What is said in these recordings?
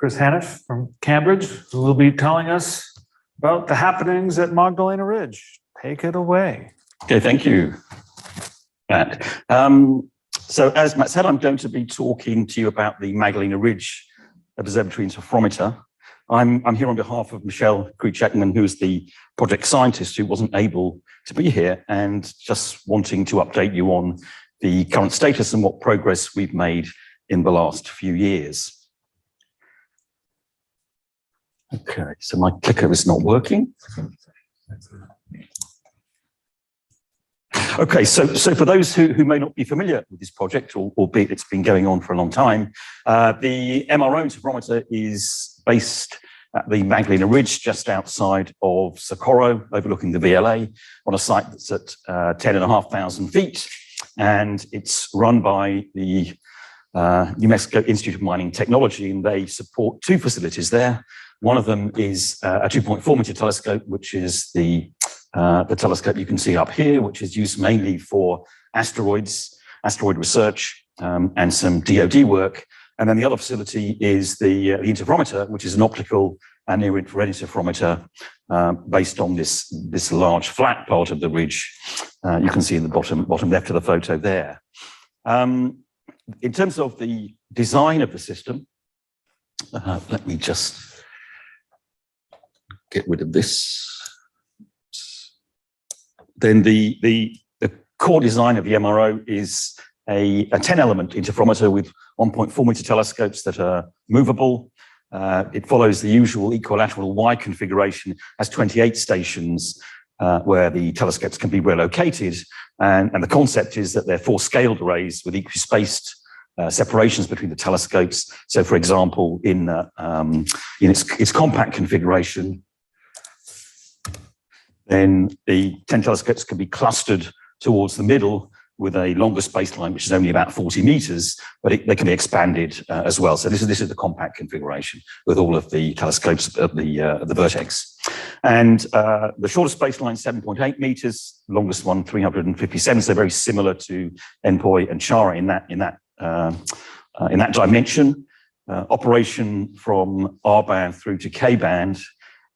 Chris Haniff from Cambridge, who will be telling us about the happenings at Magdalena Ridge. Take it away. Okay, thank you, Matt. So as Matt said, I'm going to be talking to you about the Magdalena Ridge Observatory Interferometer. I'm here on behalf of Michelle Creech-Ekman, who's the project scientist who wasn't able to be here, and just wanting to update you on the current status and what progress we've made in the last few years. Okay, so my clicker is not working. Okay, so for those who may not be familiar with this project, albeit it's been going on for a long time, the MRO interferometer is based at the Magdalena Ridge, just outside of Socorro, overlooking the VLA, on a site that's at 10,500 feet, and it's run by the New Mexico Institute of Mining Technology, and they support two facilities there. One of them is a 2.4 meter telescope, which is the telescope you can see up here, which is used mainly for asteroid research, and some DoD work. And then the other facility is the interferometer, which is an optical and near-infrared interferometer based on this large flat part of the ridge. You can see in the bottom left of the photo there. In terms of the design of the system, let me just get rid of this. Then the core design of the MRO is a 10-element interferometer with 1.4 meter telescopes that are movable. It follows the usual equilateral Y configuration, has 28 stations where the telescopes can be relocated. And the concept is that they're 4 scaled arrays with equally spaced separations between the telescopes. So, for example, in its compact configuration, then the 10 telescopes can be clustered towards the middle with a longer space line, which is only about 40 meters, but they can be expanded as well. So this is the compact configuration with all of the telescopes at the vertex. And the shortest space line, 7.8 meters, longest one, 357. So very similar to NPOI and CHARA in that dimension. Operation from R band through to K band,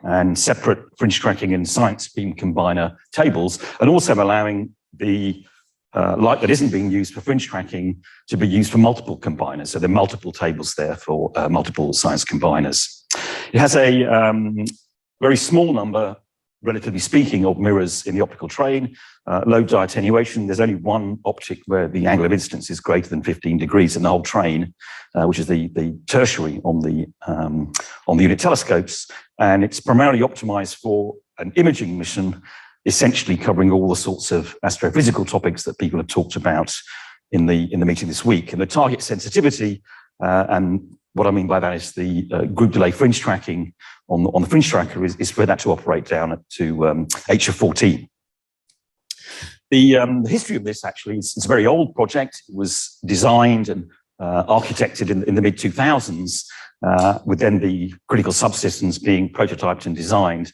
and separate fringe tracking and science beam combiner tables, and also allowing the light that isn't being used for fringe tracking to be used for multiple combiners. So there are multiple tables there for multiple science combiners. It has a very small number, relatively speaking, of mirrors in the optical train, low dye attenuation. There's only one optic where the angle of incidence is greater than 15 degrees in the whole train, which is the tertiary on the unit telescopes. And it's primarily optimized for an imaging mission, essentially covering all the sorts of astrophysical topics that people have talked about in the meeting this week. And the target sensitivity, and what I mean by that is the group delay fringe tracking on the fringe tracker is for that to operate down to H of 14. The history of this actually is it's a very old project. It was designed and architected in the mid-2000s, with then the critical subsystems being prototyped and designed.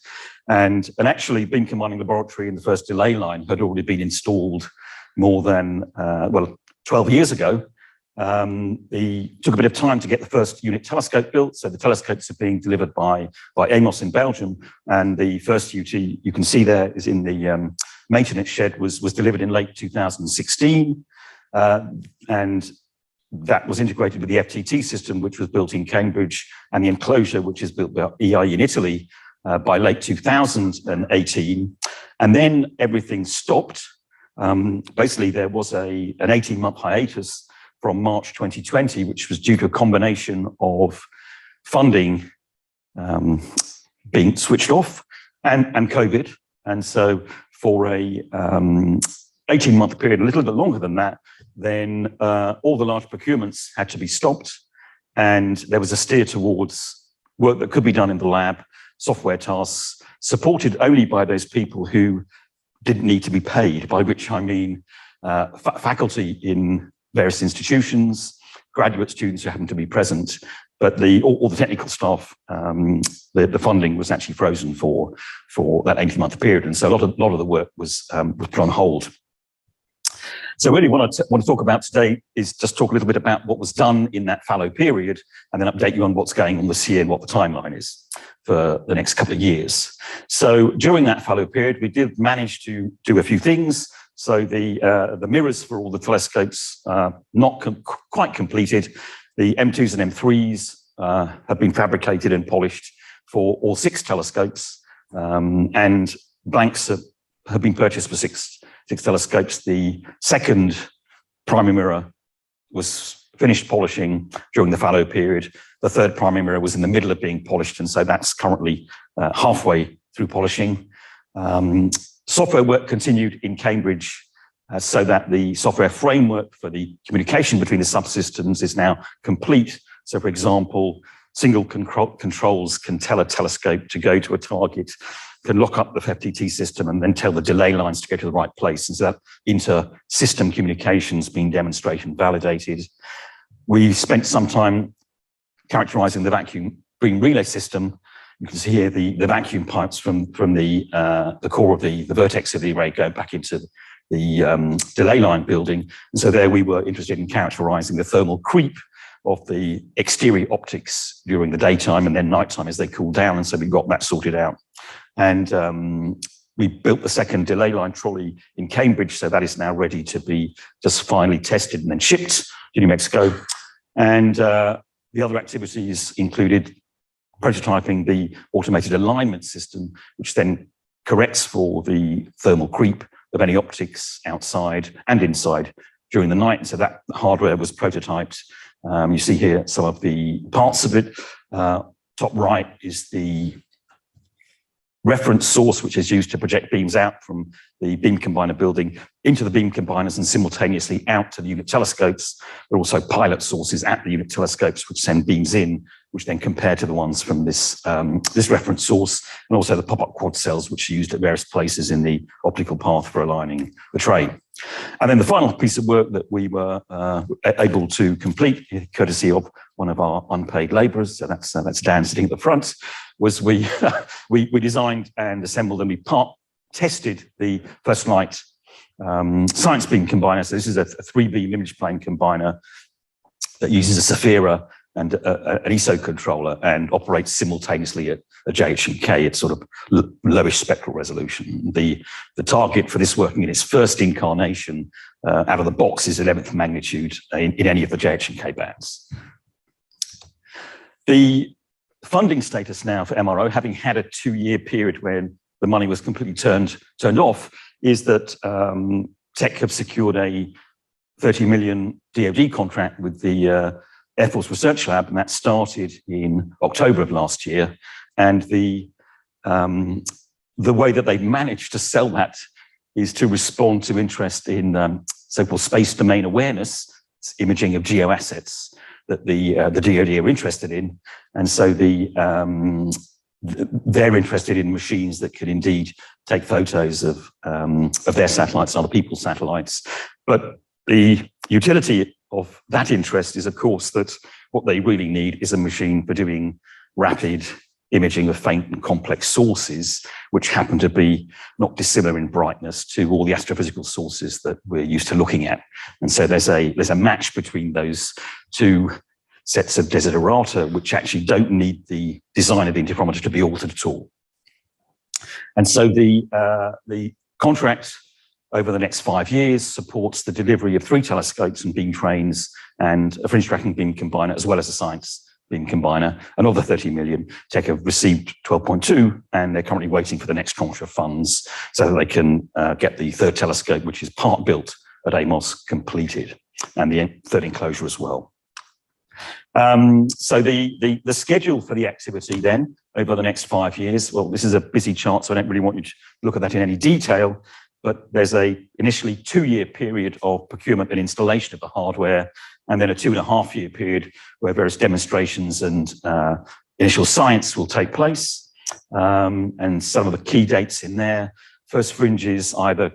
And actually, Beam Combining Laboratory in the first delay line had already been installed more than, 12 years ago. It took a bit of time to get the first unit telescope built. So the telescopes are being delivered by Amos in Belgium. And the first UT you can see there is in the maintenance shed was delivered in late 2016. And that was integrated with the FTT system, which was built in Cambridge, and the enclosure, which is built by EI in Italy by late 2018. And then everything stopped. Basically, there was an 18-month hiatus from March 2020, which was due to a combination of funding being switched off and COVID. And so for a 18-month period, a little bit longer than that, then all the large procurements had to be stopped. And there was a steer towards work that could be done in the lab, software tasks, supported only by those people who didn't need to be paid, by which I mean faculty in various institutions, graduate students who happened to be present, but all the technical staff, the funding was actually frozen for that 18-month period. And so a lot of the work was put on hold. So really what I want to talk about today is just talk a little bit about what was done in that fallow period and then update you on what's going on this year and what the timeline is for the next couple of years. So during that fallow period, we did manage to do a few things. So the mirrors for all the telescopes not quite completed. The M2s and M3s have been fabricated and polished for all 6 telescopes, and blanks have been purchased for six telescopes. The second primary mirror was finished polishing during the fallow period. The third primary mirror was in the middle of being polished, and so that's currently halfway through polishing. Software work continued in Cambridge, so that the software framework for the communication between the subsystems is now complete. So, for example, single controls can tell a telescope to go to a target, can lock up the FTT system and then tell the delay lines to go to the right place. And so that inter-system communication's been demonstrated and validated. We spent some time characterizing the vacuum beam relay system. You can see here the vacuum pipes from the core of the vertex of the array go back into the delay line building. And so there we were interested in characterizing the thermal creep of the exterior optics during the daytime and then nighttime as they cool down. And so we got that sorted out. And we built the second delay line trolley in Cambridge. So that is now ready to be just finally tested and then shipped to New Mexico. And the other activities included prototyping the automated alignment system, which then corrects for the thermal creep of any optics outside and inside during the night. And so that hardware was prototyped. You see here some of the parts of it. Top right is the reference source, which is used to project beams out from the beam combiner building into the beam combiners and simultaneously out to the unit telescopes. There are also pilot sources at the unit telescopes, which send beams in, which then compare to the ones from this reference source, and also the pop-up quad cells, which are used at various places in the optical path for aligning the tray. And then the final piece of work that we were able to complete, courtesy of one of our unpaid laborers, so that's Dan sitting at the front, was we designed and assembled and we tested the First Light science beam combiner. So this is a 3-beam image plane combiner that uses a Saphira and an ESO controller and operates simultaneously at a JH&K at sort of lowish spectral resolution. The target for this working in its first incarnation out of the box is 11th magnitude in any of the JH&K bands. The funding status now for MRO, having had a 2-year period when the money was completely turned off, is that Tech have secured a 30 million DoD contract with the Air Force Research Lab, and that started in October of last year. And the way that they managed to sell that is to respond to interest in so-called space domain awareness, imaging of geo assets that the DoD are interested in. And so they're interested in machines that can indeed take photos of their satellites and other people's satellites. But the utility of that interest is, of course, that what they really need is a machine for doing rapid imaging of faint and complex sources, which happen to be not dissimilar in brightness to all the astrophysical sources that we're used to looking at. And so there's a match between those two sets of desiderata, which actually don't need the design of the interferometer to be altered at all. And so the contract over the next 5 years supports the delivery of 3 telescopes and beam trains and a fringe tracking beam combiner, as well as a science beam combiner. And of the 30 million, Tech have received 12.2, and they're currently waiting for the next tranche of funds so that they can get the 3rd telescope, which is part built at Amos, completed, and the 3rd enclosure as well. So the schedule for the activity then over the next 5 years, well, this is a busy chart, so I don't really want you to look at that in any detail, but there's a initially 2-year period of procurement and installation of the hardware, and then a 2.5-year period where various demonstrations and initial science will take place. And some of the key dates in there, first fringe is either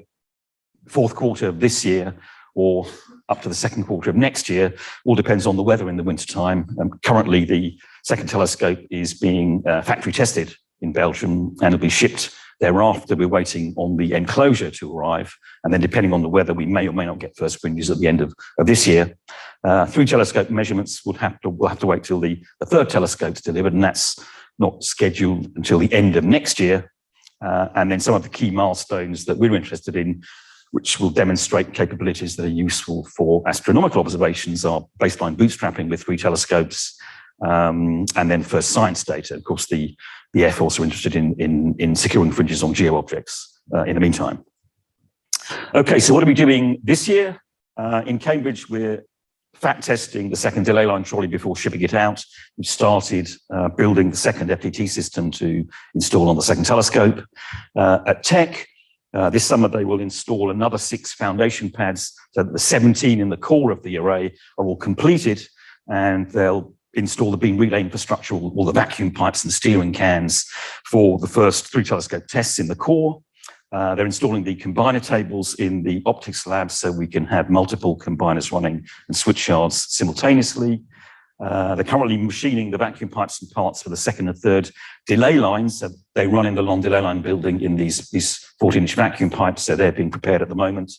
4th quarter of this year or up to the 2nd quarter of next year. All depends on the weather in the wintertime. Currently, the 2nd telescope is being factory tested in Belgium, and it'll be shipped Thereafter, we're waiting on the enclosure to arrive. And then depending on the weather, we may or may not get first fringes at the end of this year. 3 telescope measurements we'll have to wait till the third telescope's delivered, and that's not scheduled until the end of next year. And then some of the key milestones that we're interested in, which will demonstrate capabilities that are useful for astronomical observations, are baseline bootstrapping with 3 telescopes, and then first science data. Of course, the Air Force are interested in securing fringes on geo objects in the meantime. Okay, so what are we doing this year? In Cambridge, we're fat testing the second delay line trolley before shipping it out. We started building the second FDT system to install on the second telescope. At Tech, this summer they will install another 6 foundation pads, so that the 17 in the core of the array are all completed, and they'll install the beam relay infrastructure, all the vacuum pipes and steering cans for the first 3 telescope tests in the core. They're installing the combiner tables in the optics lab so we can have multiple combiners running and switch yards simultaneously. They're currently machining the vacuum pipes and parts for the second and third delay lines. So they run in the long delay line building in these 14-inch vacuum pipes, so they're being prepared at the moment.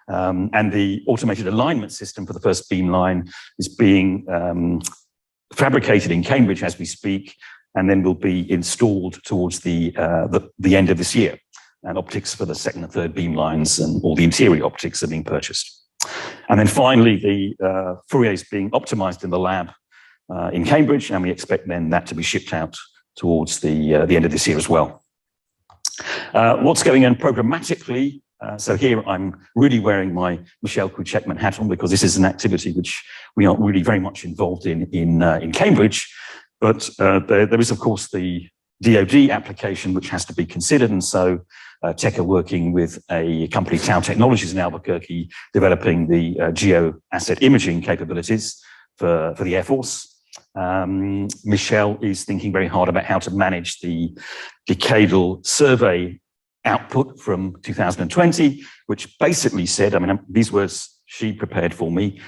And the automated alignment system for the first beam line is being fabricated in Cambridge as we speak, and then will be installed towards the end of this year. And optics for the second and third beam lines and all the interior optics are being purchased. And then finally, the Fourier is being optimized in the lab in Cambridge, and we expect then that to be shipped out towards the end of this year as well. What's going on programmatically? So here I'm really wearing my Michel Kouchekman hat on, because this is an activity which we aren't really very much involved in Cambridge. But there is, of course, the DoD application which has to be considered, and so Tech are working with a company, Tau Technologies in Albuquerque, developing the geo asset imaging capabilities for the Air Force. Michel is thinking very hard about how to manage the decadal survey output from 2020, which basically said, I mean, these words she prepared for me,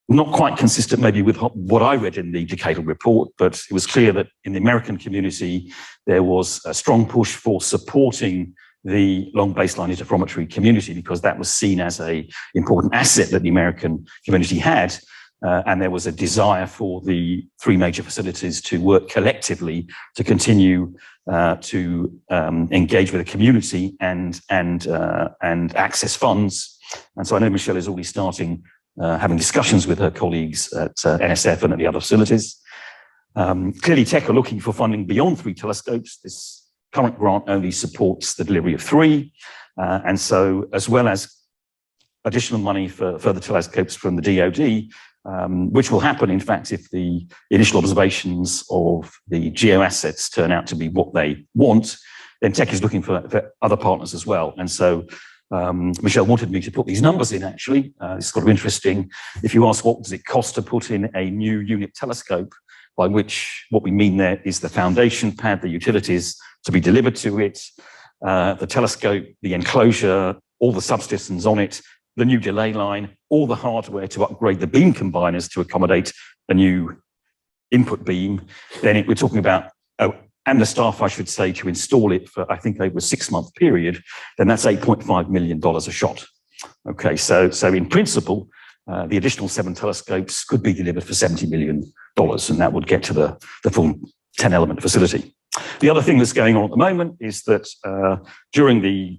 not quite consistent maybe with what I read in the decadal report, but it was clear that in the American community, there was a strong push for supporting the long baseline interferometry community, because that was seen as an important asset that the American community had. And there was a desire for the 3 major facilities to work collectively to continue to engage with the community and access funds. And so I know Michelle is already starting having discussions with her colleagues at NSF and at the other facilities. Clearly, Tech are looking for funding beyond 3 telescopes. This current grant only supports the delivery of 3. And so, as well as additional money for further telescopes from the DoD, which will happen, in fact, if the initial observations of the geo assets turn out to be what they want, then Tech is looking for other partners as well. And so Michelle wanted me to put these numbers in, actually. It's sort of interesting. If you ask what does it cost to put in a new unit telescope, by which what we mean there is the foundation pad, the utilities to be delivered to it, the telescope, the enclosure, all the subsystems on it, the new delay line, all the hardware to upgrade the beam combiners to accommodate a new input beam, then we're talking about, and the staff, I should say, to install it for, I think, over a 6-month period, then that's $8.5 million a shot. Okay, so in principle, the additional 7 telescopes could be delivered for $70 million, and that would get to the full 10-element facility. The other thing that's going on at the moment is that during the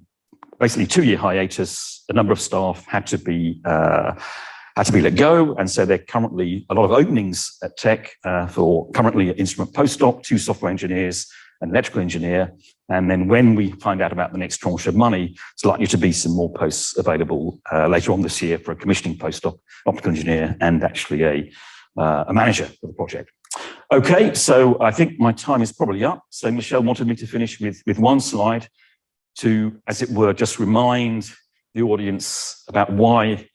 basically 2-year hiatus, a number of staff had to be let go, and so there are currently a lot of openings at Tech for currently an instrument postdoc, 2 software engineers, an electrical engineer, and then when we find out about the next tranche of money, it's likely to be some more posts available later on this year for a commissioning postdoc, optical engineer, and actually a manager for the project. Okay, so I think my time is probably up. So Michelle wanted me to finish with one slide to, as it were, just remind the audience about why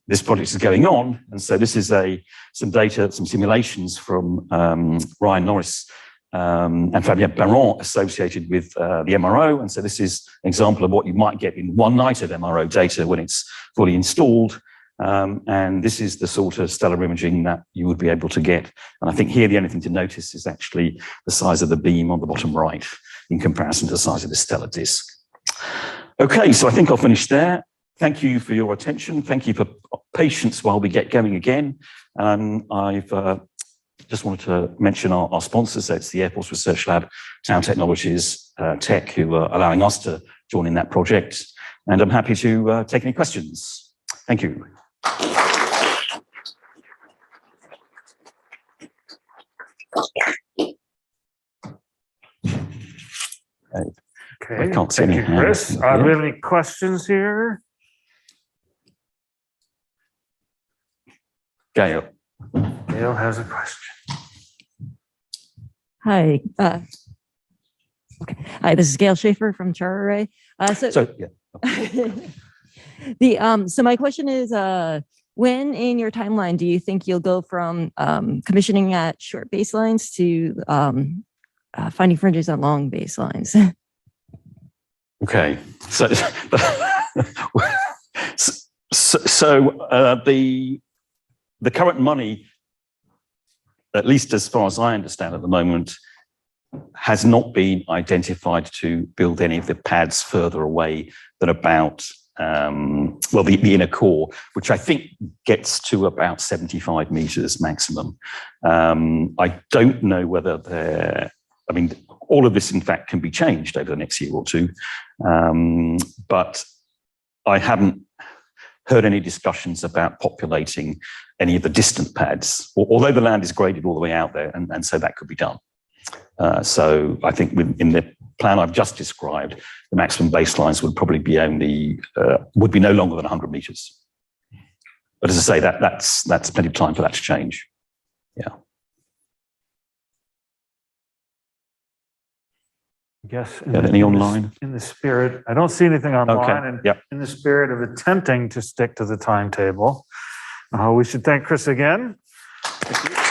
this project is going on. And so this is some data, some simulations from Ryan Norris and Fabien Baron associated with the MRO. And so this is an example of what you might get in one night of MRO data when it's fully installed. And this is the sort of stellar imaging that you would be able to get. And I think here the only thing to notice is actually the size of the beam on the bottom right. in comparison to the size of the stellar disk. Okay, so I think I'll finish there. Thank you for your attention. Thank you for patience while we get going again. I've just wanted to mention our sponsors. So it's the Air Force Research Lab, Town Technologies, Tech, who are allowing us to join in that project. And I'm happy to take any questions. Thank you. Okay, I can't see thank you, any Chris. hands. Are there any questions here? Gail. Gail has a question. Hi. Okay. Hi, this is Gail Schaefer from Char Array. So my question is, when in your timeline do you think you'll go from commissioning at short baselines to finding fringes on long baselines? Okay, so the current money, at least as far as I understand at the moment, has not been identified to build any of the pads further away than about the inner core, which I think gets to about 75 meters maximum. I don't know whether all of this, in fact, can be changed over the next year or two. But I haven't heard any discussions about populating any of the distant pads, although the land is graded all the way out there, and so that could be done. So I think in the plan I've just described, the maximum baselines would probably be would be no longer than 100 meters. But as I say, that's plenty of time for that to change. Yeah. Yes. Any online? In the spirit, I don't see anything online. Okay. And yep. In the spirit of attempting to stick to the timetable, we should thank Chris again. Thank you.